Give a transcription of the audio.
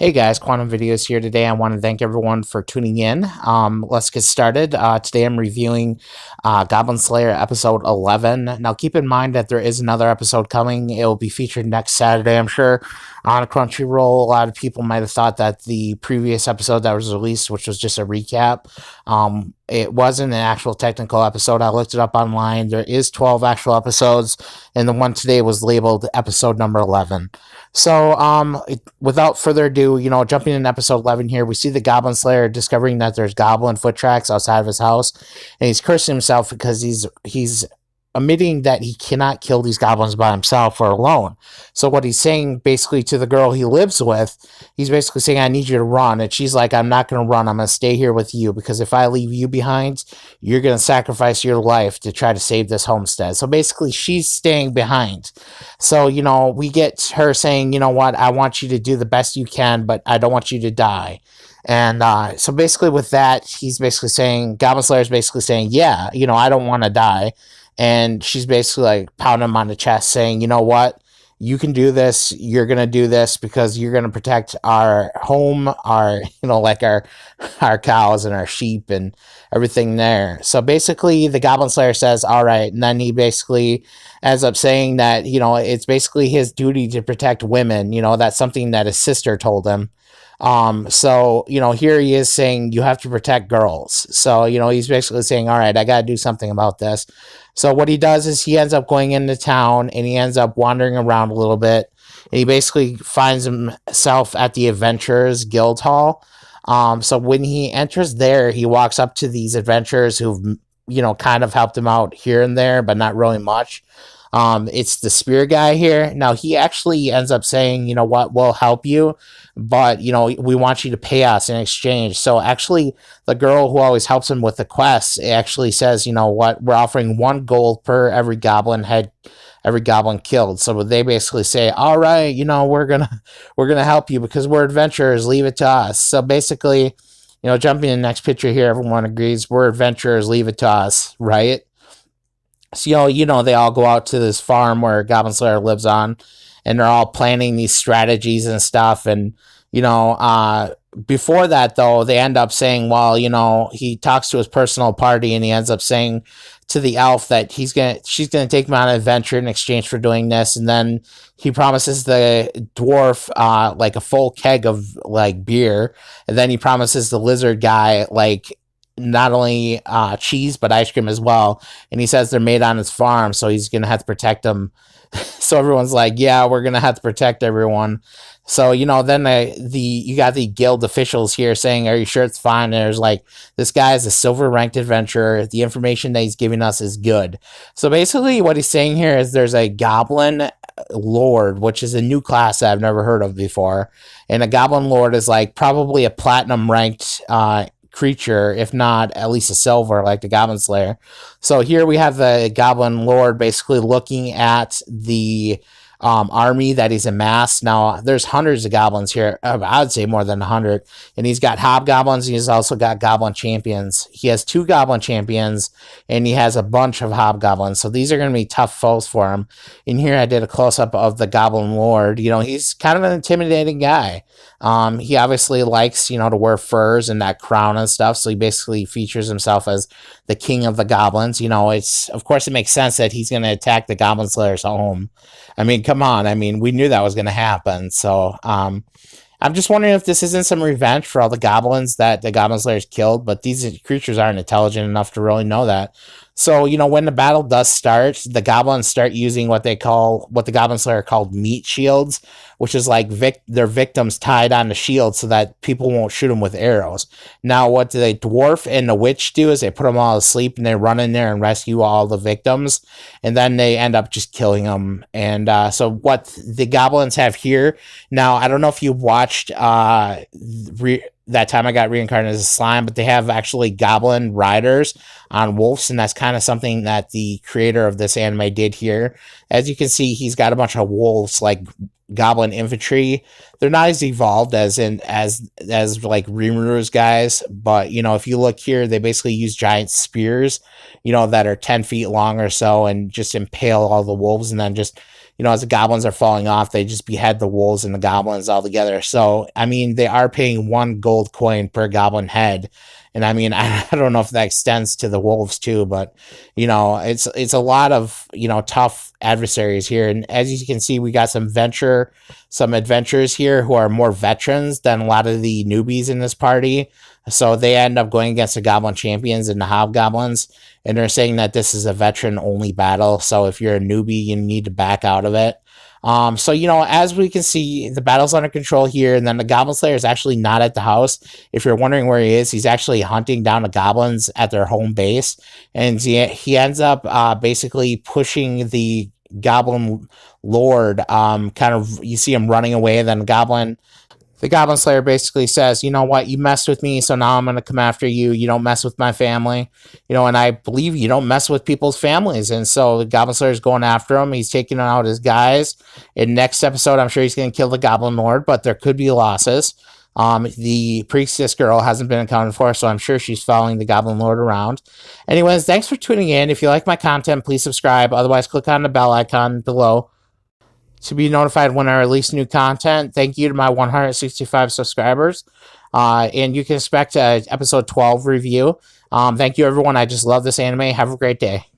Hey guys, Quantum Videos here today. I want to thank everyone for tuning in. Let's get started. Today I'm reviewing Goblin Slayer episode 11. Now keep in mind that there is another episode coming. It will be featured next Saturday, I'm sure, on Crunchyroll. A lot of people might have thought that the previous episode that was released, which was just a recap, it wasn't an actual technical episode. I looked it up online. There is 12 actual episodes, and the one today was labeled episode number 11. So, without further ado, jumping in episode 11 here, we see the Goblin Slayer discovering that there's goblin foot tracks outside of his house, and he's cursing himself because he's admitting that he cannot kill these goblins by himself or alone. So what he's saying basically to the girl he lives with, he's basically saying, I need you to run. And she's like, I'm not going to run. I'm going to stay here with you because if I leave you behind, you're going to sacrifice your life to try to save this homestead. So basically she's staying behind. So, we get her saying, you know what, I want you to do the best you can, but I don't want you to die. And so basically with that, he's basically saying, Goblin Slayer's basically saying, yeah, I don't want to die. And she's basically like pounding him on the chest saying, you know what, you can do this. You're going to do this because you're going to protect our home, our cows and our sheep and everything there. So basically the Goblin Slayer says, all right. And then he basically ends up saying that, it's basically his duty to protect women. That's something that his sister told him. So, here he is saying you have to protect girls. So, he's basically saying, all right, I got to do something about this. So what he does is he ends up going into town and he ends up wandering around a little bit. And he basically finds himself at the Adventurers Guild Hall. So when he enters there, he walks up to these adventurers who've, kind of helped him out here and there, but not really much. It's the spear guy here. Now he actually ends up saying, you know what, we'll help you, but we want you to pay us in exchange. So actually the girl who always helps him with the quests actually says, you know what, we're offering 1 gold per every goblin killed. So they basically say, all right, we're gonna help you because we're adventurers, leave it to us. So basically, jumping in the next picture here, everyone agrees we're adventurers, leave it to us, right? So, they all go out to this farm where Goblin Slayer lives on, and they're all planning these strategies and stuff. And, before that, though, they end up saying, well, he talks to his personal party and he ends up saying to the elf that she's going to take him on an adventure in exchange for doing this. And then he promises the dwarf, like a full keg of like beer. And then he promises the lizard guy, like, not only cheese but ice cream as well, and he says they're made on his farm, so he's gonna have to protect them. So everyone's like, yeah, we're gonna have to protect everyone. So then you got the guild officials here saying, are you sure it's fine? And there's like, this guy is a silver ranked adventurer, the information that he's giving us is good. So basically what he's saying here is there's a goblin lord, which is a new class that I've never heard of before, and a goblin lord is like probably a platinum ranked creature, if not at least a silver, like the Goblin Slayer. So here we have the Goblin Lord basically looking at the army that he's amassed. Now there's hundreds of goblins here. I would say more than 100. And he's got hobgoblins. He's also got goblin champions. He has 2 goblin champions and he has a bunch of hobgoblins. So these are going to be tough foes for him. In here I did a close-up of the Goblin Lord. He's kind of an intimidating guy. He obviously likes, to wear furs and that crown and stuff. So he basically features himself as the king of the goblins. Of course it makes sense that he's going to attack the Goblin Slayer's home. I mean, come on. I mean, we knew that was going to happen. So, I'm just wondering if this isn't some revenge for all the goblins that the Goblin Slayers killed, but these creatures aren't intelligent enough to really know that. So, when the battle does start, the goblins start using what the Goblin Slayer called meat shields, which is like their victims tied on the shield so that people won't shoot them with arrows. Now, what the dwarf and the witch do is they put them all to sleep and they run in there and rescue all the victims, and then they end up just killing them. And so what the goblins have here, now, I don't know if you watched that time I got reincarnated as a slime, but they have actually goblin riders on wolves, and that's kind of something that the creator of this anime did here. As you can see, he's got a bunch of wolves, like goblin infantry. They're not as evolved as like Rimuru's guys, but if you look here, they basically use giant spears, that are 10 feet long or so, and just impale all the wolves and then just as the goblins are falling off, they just behead the wolves and the goblins all together. So, I mean, they are paying 1 gold coin per goblin head. And I mean, I don't know if that extends to the wolves too, but it's a lot of tough adversaries here. And as you can see, we got some adventurers here who are more veterans than a lot of the newbies in this party. So they end up going against the goblin champions and the hobgoblins, and they're saying that this is a veteran only battle. So if you're a newbie, you need to back out of it. So as we can see, the battle's under control here, and then the Goblin Slayer is actually not at the house. If you're wondering where he is, he's actually hunting down the goblins at their home base, and he ends up basically pushing the Goblin Lord. You see him running away, and then the Goblin Slayer basically says, you know what, you messed with me, so now I'm going to come after you. You don't mess with my family. And I believe you don't mess with people's families. And so the Goblin Slayer is going after him. He's taking out his guys. In next episode, I'm sure he's going to kill the Goblin Lord, but there could be losses. The priestess girl hasn't been accounted for, so I'm sure she's following the Goblin Lord around. Anyways, thanks for tuning in. If you like my content, please subscribe. Otherwise, click on the bell icon below to be notified when I release new content. Thank you to my 165 subscribers. And you can expect episode 12 review. Thank you, everyone. I just love this anime. Have a great day.